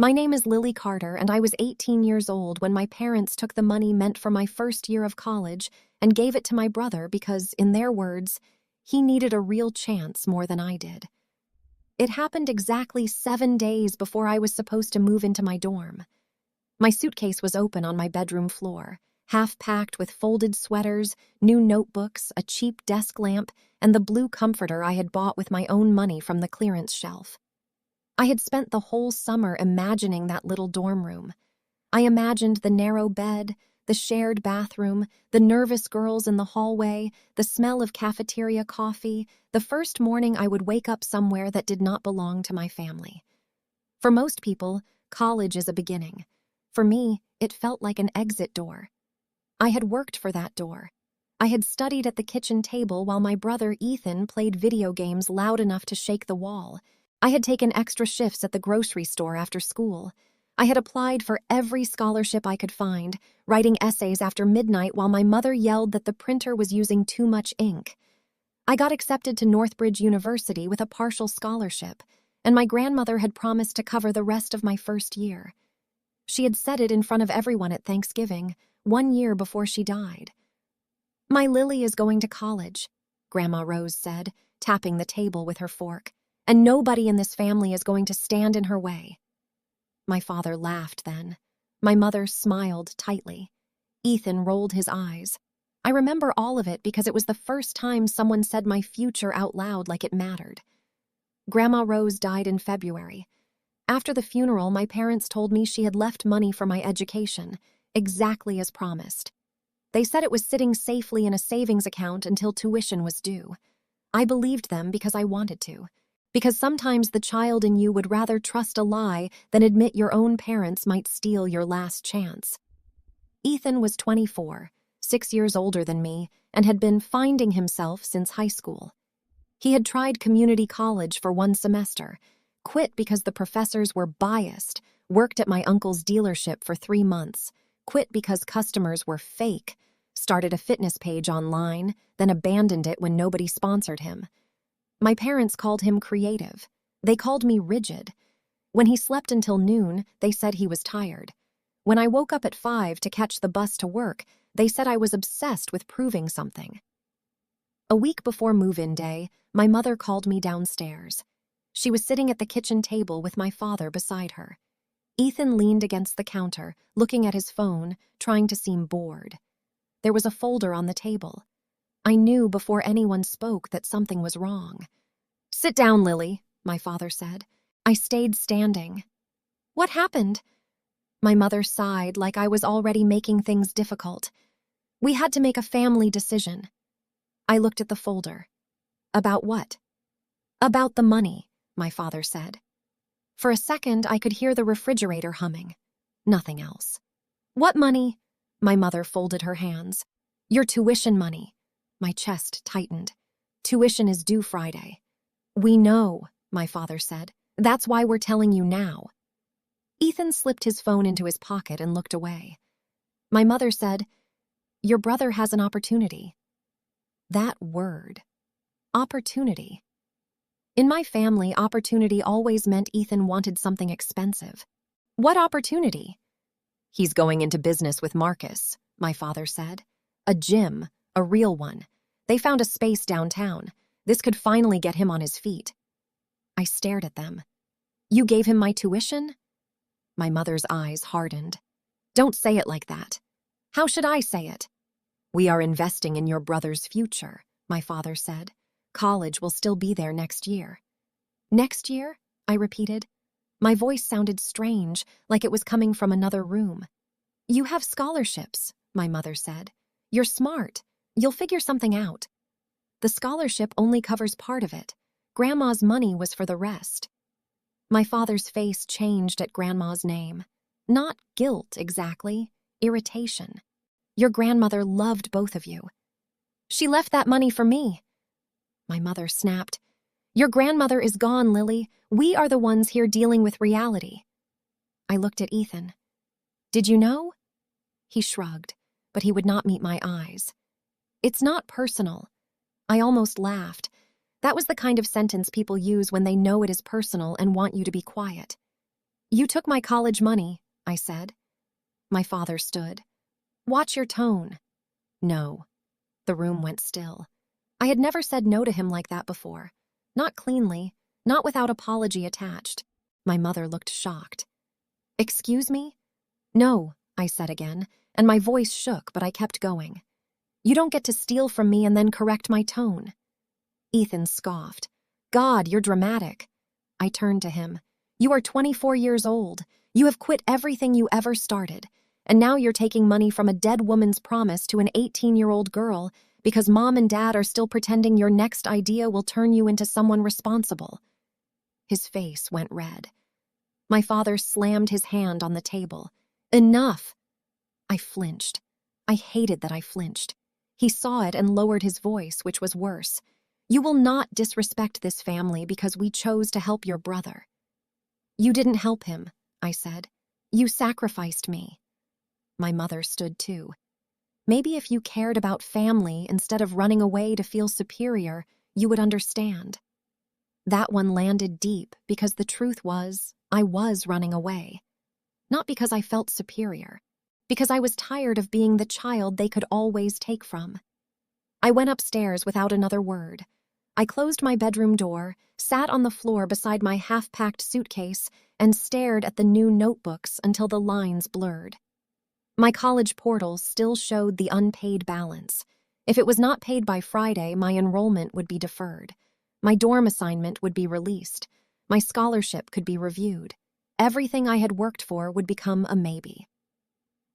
My name is Lily Carter, and I was 18 years old when my parents took the money meant for my first year of college and gave it to my brother because, in their words, he needed a real chance more than I did. It happened exactly 7 days before I was supposed to move into my dorm. My suitcase was open on my bedroom floor, half packed with folded sweaters, new notebooks, a cheap desk lamp, and the blue comforter I had bought with my own money from the clearance shelf. I had spent the whole summer imagining that little dorm room. I imagined the narrow bed, the shared bathroom, the nervous girls in the hallway, the smell of cafeteria coffee, the first morning I would wake up somewhere that did not belong to my family. For most people, college is a beginning. For me, it felt like an exit door. I had worked for that door. I had studied at the kitchen table while my brother Ethan played video games loud enough to shake the wall. I had taken extra shifts at the grocery store after school. I had applied for every scholarship I could find, writing essays after midnight while my mother yelled that the printer was using too much ink. I got accepted to Northbridge University with a partial scholarship, and my grandmother had promised to cover the rest of my first year. She had said it in front of everyone at Thanksgiving, 1 year before she died. "My Lily is going to college," Grandma Rose said, tapping the table with her fork, "and nobody in this family is going to stand in her way." My father laughed then. My mother smiled tightly. Ethan rolled his eyes. I remember all of it because it was the first time someone said my future out loud like it mattered. Grandma Rose died in February. After the funeral, my parents told me she had left money for my education, exactly as promised. They said it was sitting safely in a savings account until tuition was due. I believed them because I wanted to. Because sometimes the child in you would rather trust a lie than admit your own parents might steal your last chance. Ethan was 24, 6 years older than me, and had been finding himself since high school. He had tried community college for 1 semester, quit because the professors were biased, worked at my uncle's dealership for 3 months, quit because customers were fake, started a fitness page online, then abandoned it when nobody sponsored him. My parents called him creative. They called me rigid. When he slept until noon, they said he was tired. When I woke up at 5 to catch the bus to work, they said I was obsessed with proving something. A week before move-in day, my mother called me downstairs. She was sitting at the kitchen table with my father beside her. Ethan leaned against the counter, looking at his phone, trying to seem bored. There was a folder on the table. I knew before anyone spoke that something was wrong. "Sit down, Lily," my father said. I stayed standing. "What happened?" My mother sighed like I was already making things difficult. "We had to make a family decision." I looked at the folder. "About what?" "About the money," my father said. For a second, I could hear the refrigerator humming. Nothing else. "What money?" My mother folded her hands. "Your tuition money." My chest tightened. "Tuition is due Friday." "We know," my father said. "That's why we're telling you now." Ethan slipped his phone into his pocket and looked away. My mother said, "Your brother has an opportunity." That word. Opportunity. In my family, opportunity always meant Ethan wanted something expensive. "What opportunity?" "He's going into business with Marcus," my father said. "A gym, a real one. They found a space downtown. This could finally get him on his feet." I stared at them. "You gave him my tuition?" My mother's eyes hardened. "Don't say it like that." "How should I say it?" "We are investing in your brother's future," my father said. "College will still be there next year." "Next year?" I repeated. My voice sounded strange, like it was coming from another room. "You have scholarships," my mother said. "You're smart. You'll figure something out." "The scholarship only covers part of it. Grandma's money was for the rest." My father's face changed at Grandma's name. Not guilt, exactly. Irritation. "Your grandmother loved both of you." "She left that money for me." My mother snapped. "Your grandmother is gone, Lily. We are the ones here dealing with reality." I looked at Ethan. "Did you know?" He shrugged, but he would not meet my eyes. "It's not personal." I almost laughed. That was the kind of sentence people use when they know it is personal and want you to be quiet. You took my college money, I said. My father stood. Watch your tone. No. The room went still. I had never said no to him like that before. Not cleanly, not without apology attached. My mother looked shocked. Excuse me? No, I said again, and my voice shook, but I kept going. You don't get to steal from me and then correct my tone. Ethan scoffed. God, you're dramatic. I turned to him. You are 24 years old. You have quit everything you ever started. And now you're taking money from a dead woman's promise to an 18-year-old girl because mom and dad are still pretending your next idea will turn you into someone responsible. His face went red. My father slammed his hand on the table. Enough! I flinched. I hated that I flinched. He saw it and lowered his voice, which was worse. You will not disrespect this family because we chose to help your brother. You didn't help him, I said. You sacrificed me. My mother stood too. Maybe if you cared about family instead of running away to feel superior, you would understand. That one landed deep because the truth was, I was running away. Not because I felt superior, because I was tired of being the child they could always take from. I went upstairs without another word. I closed my bedroom door, sat on the floor beside my half-packed suitcase, and stared at the new notebooks until the lines blurred. My college portal still showed the unpaid balance. If it was not paid by Friday, my enrollment would be deferred. My dorm assignment would be released. My scholarship could be reviewed. Everything I had worked for would become a maybe.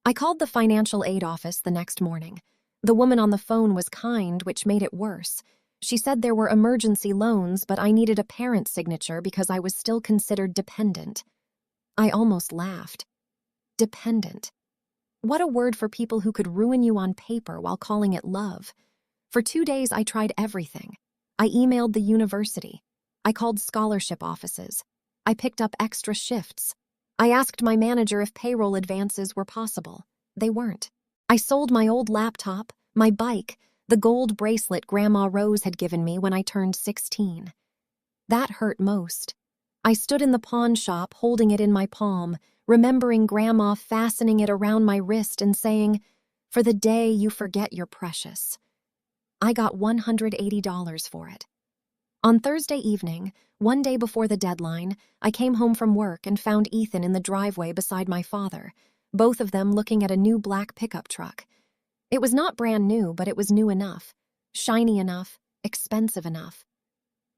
I called the financial aid office the next morning. The woman on the phone was kind, which made it worse. She said there were emergency loans, but I needed a parent's signature because I was still considered dependent. I almost laughed. Dependent. What a word for people who could ruin you on paper while calling it love. For 2 days, I tried everything. I emailed the university. I called scholarship offices. I picked up extra shifts. I asked my manager if payroll advances were possible. They weren't. I sold my old laptop, my bike, the gold bracelet Grandma Rose had given me when I turned 16. That hurt most. I stood in the pawn shop holding it in my palm, remembering Grandma fastening it around my wrist and saying, "For the day you forget you're precious." I got $180 for it. On Thursday evening, one day before the deadline, I came home from work and found Ethan in the driveway beside my father, both of them looking at a new black pickup truck. It was not brand new, but it was new enough, shiny enough, expensive enough.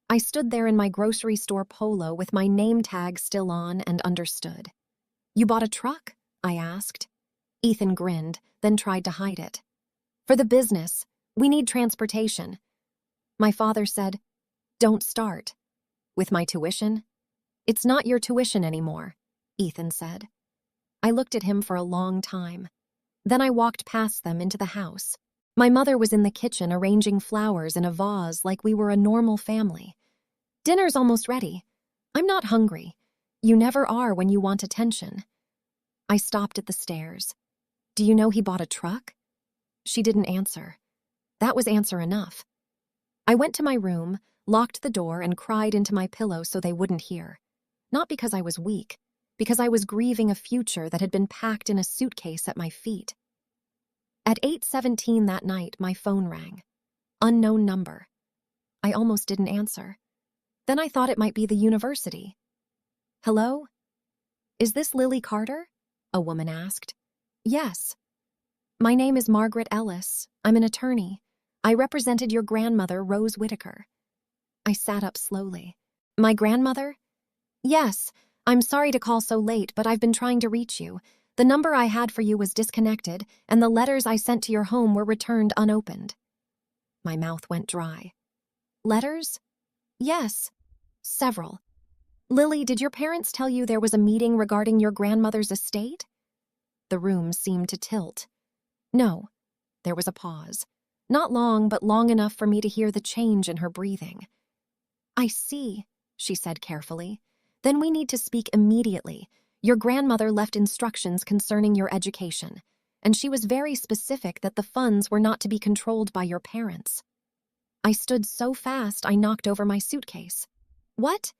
I stood there in my grocery store polo with my name tag still on and understood. "You bought a truck?" I asked. Ethan grinned, then tried to hide it. "For the business. We need transportation." My father said, "Don't start." "With my tuition?" "It's not your tuition anymore," Ethan said. I looked at him for a long time. Then I walked past them into the house. My mother was in the kitchen arranging flowers in a vase like we were a normal family. "Dinner's almost ready. I'm not hungry. You never are when you want attention." I stopped at the stairs. "Do you know he bought a truck?" She didn't answer. That was answer enough. I went to my room, locked the door, and cried into my pillow so they wouldn't hear. Not because I was weak, because I was grieving a future that had been packed in a suitcase at my feet. At 8:17 that night, my phone rang. Unknown number. I almost didn't answer. Then I thought it might be the university. "Hello? Is this Lily Carter?" a woman asked. "Yes." "My name is Margaret Ellis. I'm an attorney. I represented your grandmother, Rose Whitaker." I sat up slowly. "My grandmother?" "Yes. I'm sorry to call so late, but I've been trying to reach you. The number I had for you was disconnected, and the letters I sent to your home were returned unopened." My mouth went dry. "Letters?" "Yes. Several. Lily, did your parents tell you there was a meeting regarding your grandmother's estate?" The room seemed to tilt. "No." There was a pause. Not long, but long enough for me to hear the change in her breathing. "I see," she said carefully. "Then we need to speak immediately. Your grandmother left instructions concerning your education, and she was very specific that the funds were not to be controlled by your parents." I stood so fast I knocked over my suitcase. "What?"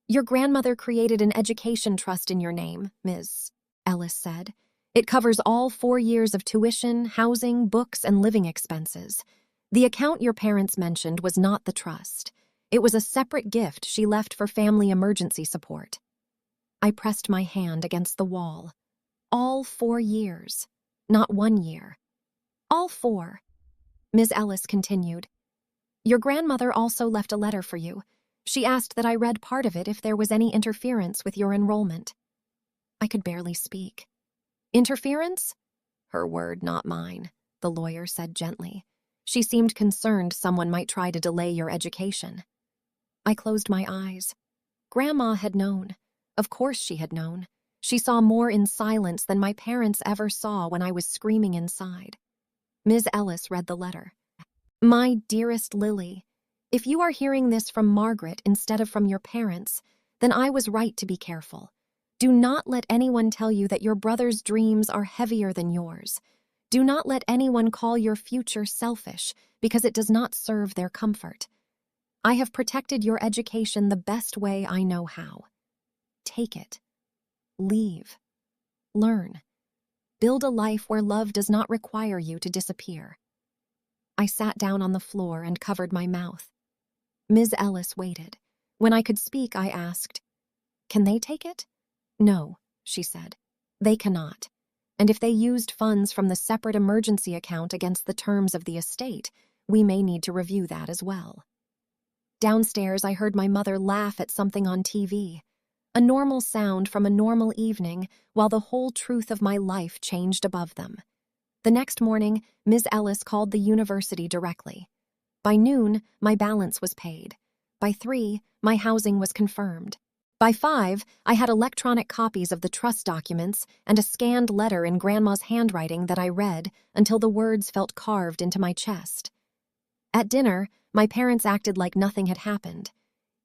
Your grandmother created an education trust in your name, Ms. Ellis said. It covers all 4 years of tuition, housing, books, and living expenses. The account your parents mentioned was not the trust. It was a separate gift she left for family emergency support. I pressed my hand against the wall. All 4 years, not 1 year. All 4. Ms. Ellis continued. Your grandmother also left a letter for you. She asked that I read part of it if there was any interference with your enrollment. I could barely speak. Interference? Her word, not mine, the lawyer said gently. She seemed concerned someone might try to delay your education. I closed my eyes. Grandma had known. Of course she had known. She saw more in silence than my parents ever saw when I was screaming inside. Ms. Ellis read the letter. My dearest Lily, if you are hearing this from Margaret instead of from your parents, then I was right to be careful. Do not let anyone tell you that your brother's dreams are heavier than yours. Do not let anyone call your future selfish because it does not serve their comfort. I have protected your education the best way I know how. Take it. Leave. Learn. Build a life where love does not require you to disappear. I sat down on the floor and covered my mouth. Ms. Ellis waited. When I could speak, I asked, Can they take it? No, she said. They cannot. And if they used funds from the separate emergency account against the terms of the estate, we may need to review that as well. Downstairs, I heard my mother laugh at something on TV. A normal sound from a normal evening, while the whole truth of my life changed above them. The next morning, Ms. Ellis called the university directly. By noon, my balance was paid. By 3, my housing was confirmed. By 5, I had electronic copies of the trust documents and a scanned letter in Grandma's handwriting that I read until the words felt carved into my chest. At dinner, my parents acted like nothing had happened.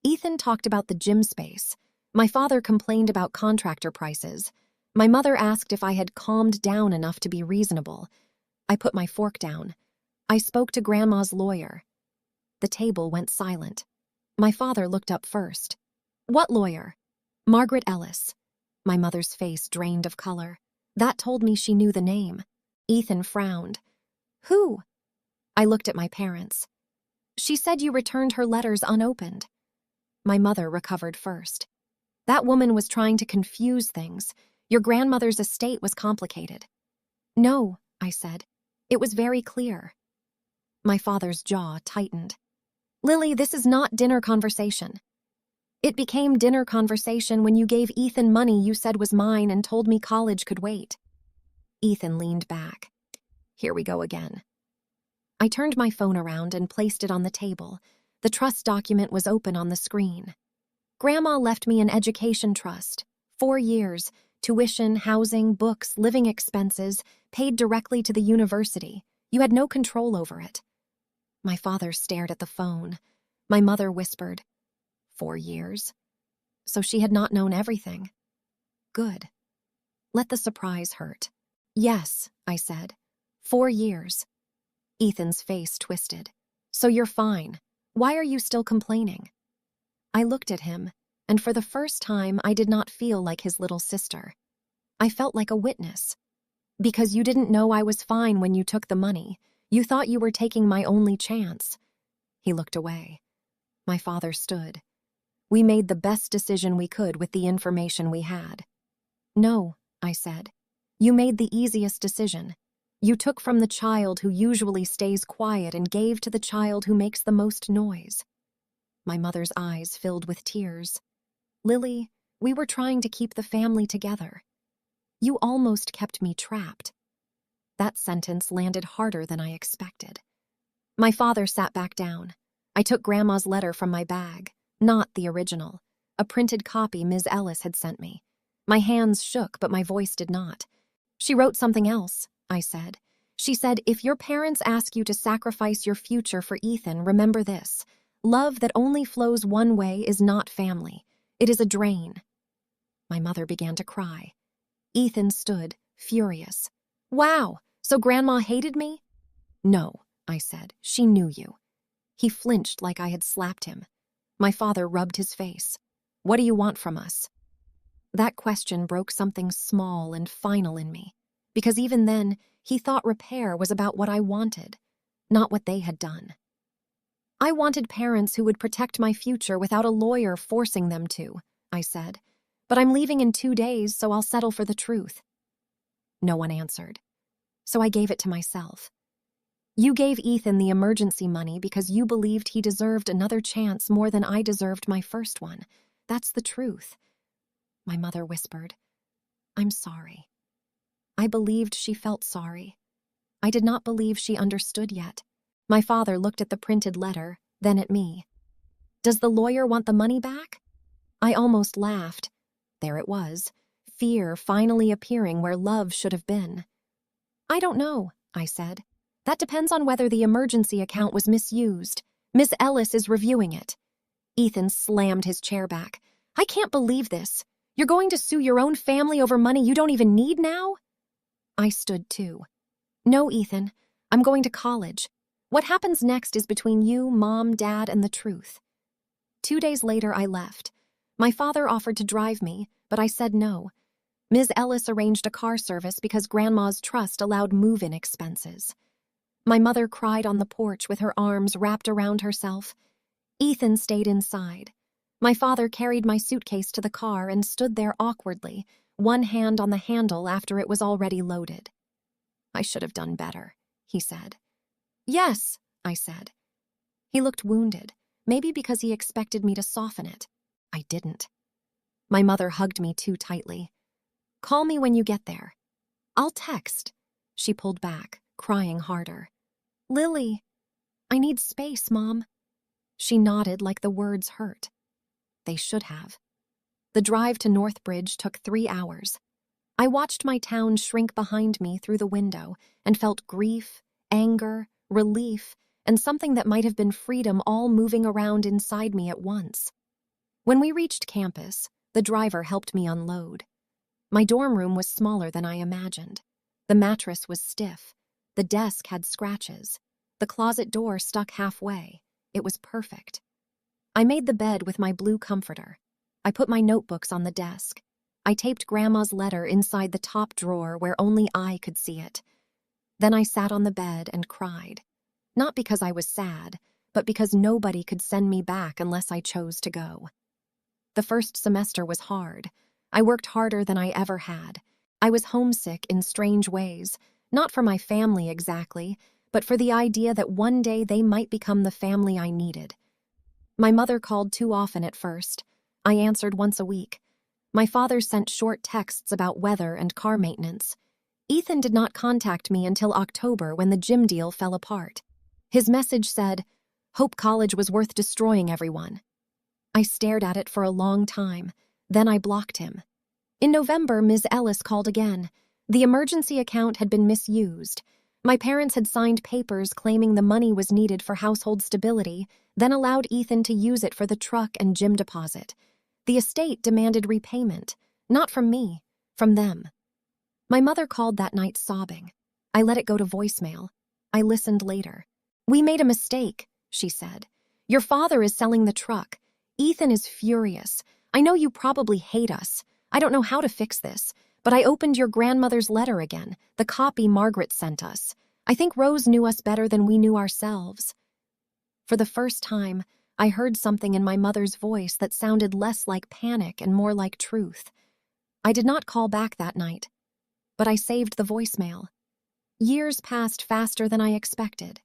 Ethan talked about the gym space. My father complained about contractor prices. My mother asked if I had calmed down enough to be reasonable. I put my fork down. I spoke to Grandma's lawyer. The table went silent. My father looked up first. What lawyer? Margaret Ellis. My mother's face drained of color. That told me she knew the name. Ethan frowned. Who? I looked at my parents. She said you returned her letters unopened. My mother recovered first. That woman was trying to confuse things. Your grandmother's estate was complicated. No, I said. It was very clear. My father's jaw tightened. Lily, this is not dinner conversation. It became dinner conversation when you gave Ethan money you said was mine and told me college could wait. Ethan leaned back. Here we go again. I turned my phone around and placed it on the table. The trust document was open on the screen. Grandma left me an education trust. 4 years, tuition, housing, books, living expenses, paid directly to the university. You had no control over it. My father stared at the phone. My mother whispered, 4 years? So she had not known everything. Good. Let the surprise hurt. Yes, I said. 4 years. Ethan's face twisted. So you're fine. Why are you still complaining? I looked at him, and for the first time I did not feel like his little sister. I felt like a witness. Because you didn't know I was fine when you took the money. You thought you were taking my only chance. He looked away. My father stood. We made the best decision we could with the information we had. No, I said. You made the easiest decision. You took from the child who usually stays quiet and gave to the child who makes the most noise. My mother's eyes filled with tears. Lily, we were trying to keep the family together. You almost kept me trapped. That sentence landed harder than I expected. My father sat back down. I took Grandma's letter from my bag, not the original, a printed copy Ms. Ellis had sent me. My hands shook, but my voice did not. She wrote something else, I said. She said, if your parents ask you to sacrifice your future for Ethan, remember this. Love that only flows one way is not family. It is a drain. My mother began to cry. Ethan stood, furious. Wow, so Grandma hated me? No, I said. She knew you. He flinched like I had slapped him. My father rubbed his face. What do you want from us? That question broke something small and final in me, because even then, he thought repair was about what I wanted, not what they had done. I wanted parents who would protect my future without a lawyer forcing them to, I said. But I'm leaving in 2 days, so I'll settle for the truth. No one answered, so I gave it to myself. You gave Ethan the emergency money because you believed he deserved another chance more than I deserved my first one. That's the truth. My mother whispered, I'm sorry. I believed she felt sorry. I did not believe she understood yet. My father looked at the printed letter, then at me. Does the lawyer want the money back? I almost laughed. There it was, fear finally appearing where love should have been. I don't know, I said. That depends on whether the emergency account was misused. Miss Ellis is reviewing it. Ethan slammed his chair back. I can't believe this. You're going to sue your own family over money you don't even need now? I stood too. No, Ethan, I'm going to college. What happens next is between you, Mom, Dad, and the truth. 2 days later, I left. My father offered to drive me, but I said no. Ms. Ellis arranged a car service because Grandma's trust allowed move-in expenses. My mother cried on the porch with her arms wrapped around herself. Ethan stayed inside. My father carried my suitcase to the car and stood there awkwardly, one hand on the handle after it was already loaded. I should have done better, he said. Yes, I said. He looked wounded, maybe because he expected me to soften it. I didn't. My mother hugged me too tightly. Call me when you get there. I'll text. She pulled back, crying harder. Lily, I need space, Mom. She nodded like the words hurt. They should have. The drive to Northbridge took 3 hours. I watched my town shrink behind me through the window and felt grief, anger, relief, and something that might have been freedom all moving around inside me at once. When we reached campus, the driver helped me unload. My dorm room was smaller than I imagined. The mattress was stiff. The desk had scratches. The closet door stuck halfway. It was perfect. I made the bed with my blue comforter. I put my notebooks on the desk. I taped Grandma's letter inside the top drawer where only I could see it. Then I sat on the bed and cried. Not because I was sad, but because nobody could send me back unless I chose to go. The first semester was hard. I worked harder than I ever had. I was homesick in strange ways, not for my family exactly, but for the idea that one day they might become the family I needed. My mother called too often at first. I answered once a week. My father sent short texts about weather and car maintenance. Ethan did not contact me until October when the gym deal fell apart. His message said, "Hope college was worth destroying everyone." I stared at it for a long time. Then I blocked him. In November, Ms. Ellis called again. The emergency account had been misused. My parents had signed papers claiming the money was needed for household stability, then allowed Ethan to use it for the truck and gym deposit. The estate demanded repayment, not from me, from them. My mother called that night sobbing. I let it go to voicemail. I listened later. "We made a mistake," she said. "Your father is selling the truck. Ethan is furious. I know you probably hate us. I don't know how to fix this, but I opened your grandmother's letter again, the copy Margaret sent us. I think Rose knew us better than we knew ourselves." For the first time, I heard something in my mother's voice that sounded less like panic and more like truth. I did not call back that night, but I saved the voicemail. Years passed faster than I expected.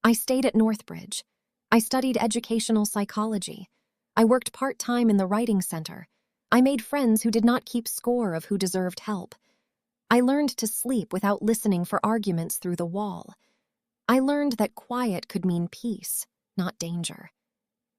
I stayed at Northbridge. I studied educational psychology. I worked part-time in the writing center. I made friends who did not keep score of who deserved help. I learned to sleep without listening for arguments through the wall. I learned that quiet could mean peace, not danger.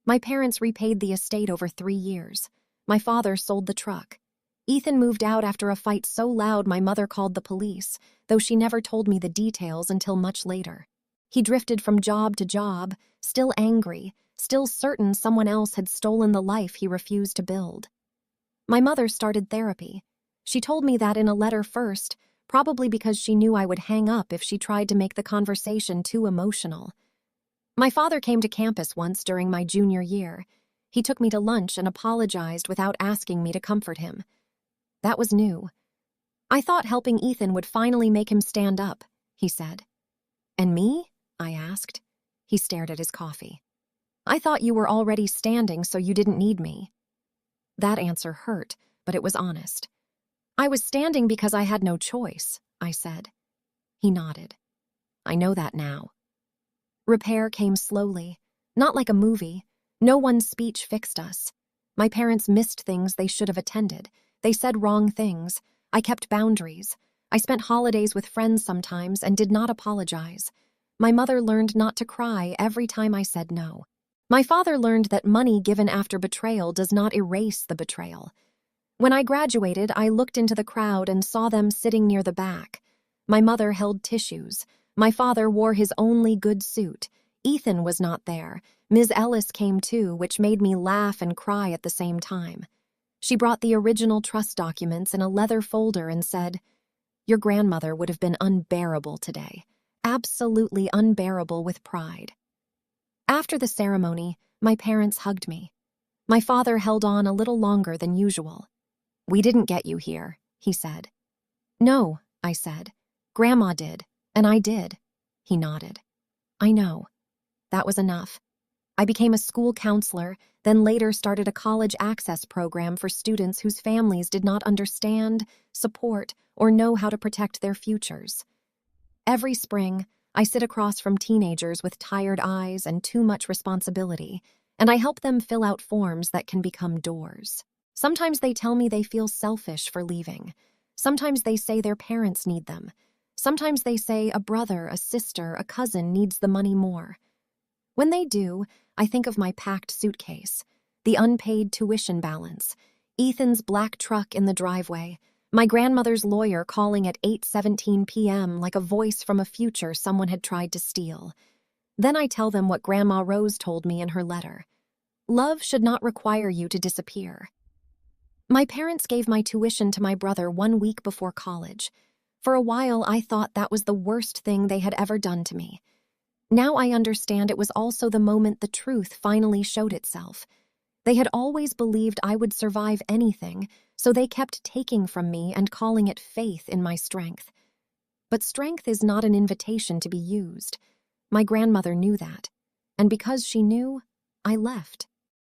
My parents repaid the estate over 3 years. My father sold the truck. Ethan moved out after a fight so loud my mother called the police, though she never told me the details until much later. He drifted from job to job, still angry, still certain someone else had stolen the life he refused to build. My mother started therapy. She told me that in a letter first, probably because she knew I would hang up if she tried to make the conversation too emotional. My father came to campus once during my junior year. He took me to lunch and apologized without asking me to comfort him. That was new. I thought helping Ethan would finally make him stand up, he said. And me? I asked. He stared at his coffee. I thought you were already standing, so you didn't need me. That answer hurt, but it was honest. I was standing because I had no choice, I said. He nodded. I know that now. Repair came slowly, not like a movie. No one's speech fixed us. My parents missed things they should have attended. They said wrong things. I kept boundaries. I spent holidays with friends sometimes and did not apologize. My mother learned not to cry every time I said no. My father learned that money given after betrayal does not erase the betrayal. When I graduated, I looked into the crowd and saw them sitting near the back. My mother held tissues. My father wore his only good suit. Ethan was not there. Ms. Ellis came too, which made me laugh and cry at the same time. She brought the original trust documents in a leather folder and said, "Your grandmother would have been unbearable today. Absolutely unbearable with pride." After the ceremony, my parents hugged me. My father held on a little longer than usual. "We didn't get you here," he said. "No," I said. "Grandma did, and I did." He nodded. "I know." That was enough. I became a school counselor, then later started a college access program for students whose families did not understand, support, or know how to protect their futures. Every spring, I sit across from teenagers with tired eyes and too much responsibility, and I help them fill out forms that can become doors. Sometimes they tell me they feel selfish for leaving. Sometimes they say their parents need them. Sometimes they say a brother, a sister, a cousin needs the money more. When they do, I think of my packed suitcase, the unpaid tuition balance, Ethan's black truck in the driveway, my grandmother's lawyer calling at 8:17 p.m. like a voice from a future someone had tried to steal. Then I tell them what Grandma Rose told me in her letter. Love should not require you to disappear. My parents gave my tuition to my brother 1 week before college. For a while, I thought that was the worst thing they had ever done to me. Now I understand it was also the moment the truth finally showed itself. They had always believed I would survive anything, so they kept taking from me and calling it faith in my strength. But strength is not an invitation to be used. My grandmother knew that, and because she knew, I left.